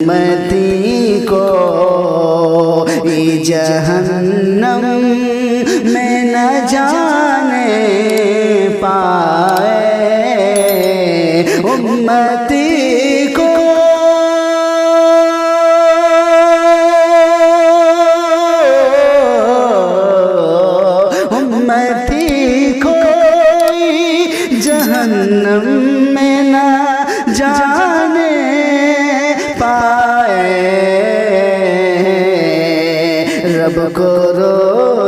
امتی کو جہنم میں نہ جانے پائے، امتی کو جہنم میں نہ جانے پائے، رب کو رو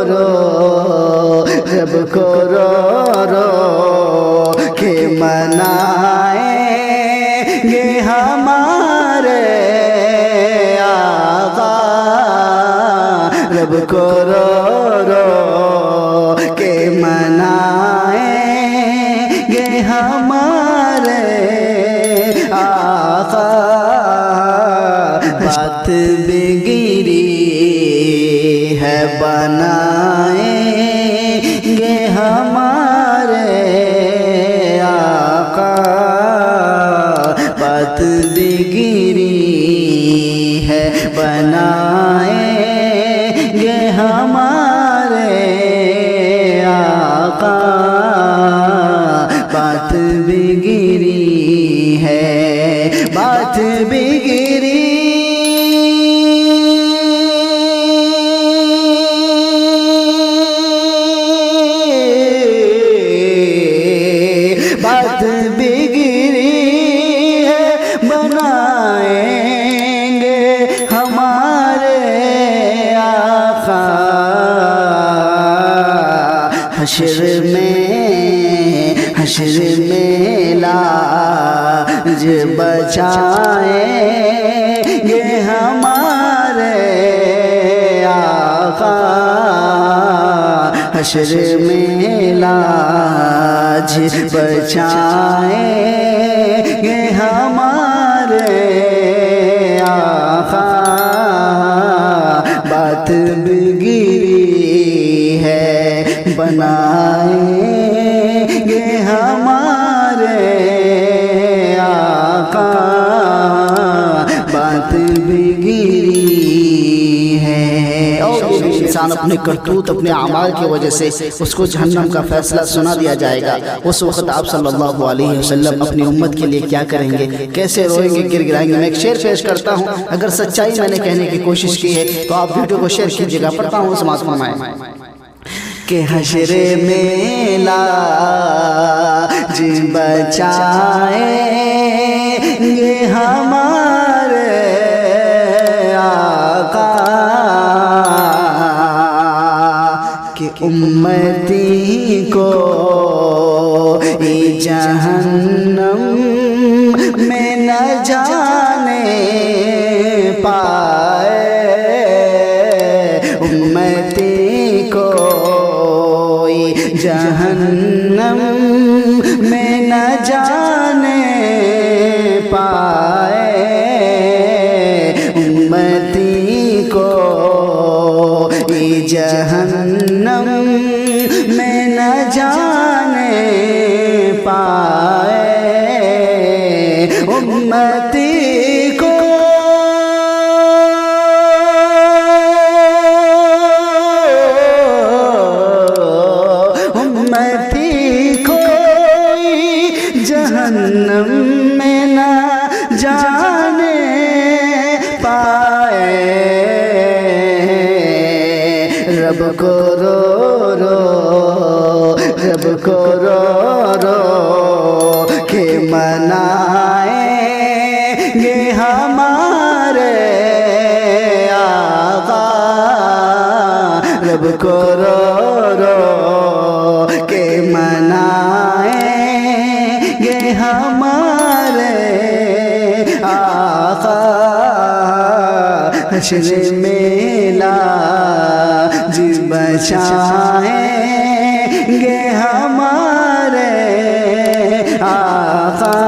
رو، رب کو رو رو کہ منائیں گے ہمارے آقا، رب کو رو رو کہ منائیں گے ہمارے آقا، بات بگڑی ہے بنائیں گے ہمارے آقا، بات بگڑی ہے بنائیں گے ہمارے آقا، بات بگڑی ہے، بات بگڑی بات بگڑی ہے، بنائیں گے ہمارے آقا، حشر میں لاج بچائیں گے ہمارے آقا، حشر میں لاج بچائیں گے ہمارے آقا، بات بگڑی ہے بنائیں گے ہمارے آقا، بات بگڑی ہے۔ اور انسان اپنے کرتوت اپنے اعمال کی وجہ سے اس کو جہنم کا فیصلہ سنا دیا جائے گا، اس وقت آپ صلی اللہ علیہ وسلم اپنی امت کے لیے کیا کریں گے، کیسے روئیں گے، گر گرائیں گے۔ میں ایک شعر پیش کرتا ہوں، اگر سچائی میں نے کہنے کی کوشش کی ہے تو آپ ویڈیو کو شیئر کیجیے گا، پڑھتا ہوں، سماعت فرمائیں کہ حشر میں لاج بچائیں گے ہمارے آقا، کہ امتی کو جہنم میں نہ جانے پائے، امتی کو جہنم میں نہ جانے پائے، امتی کو جہنم میں نہ جانے پائے، امتی کو جہنم میں نہ جانے پائے، رب کو رو رو، رب کو رو رو کہ منائیں گے ہمارے آقا، رب کو رو رو کہ منائیں گے ہمارے آقا، حشر میں لاج بچائیں گے ہمارے آقا،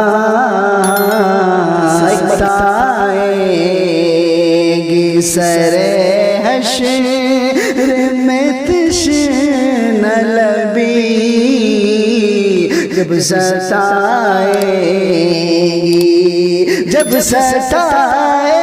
بتائیں گی سر حشر میں تشنہ لبی، جب ستائے گی، جب ستائے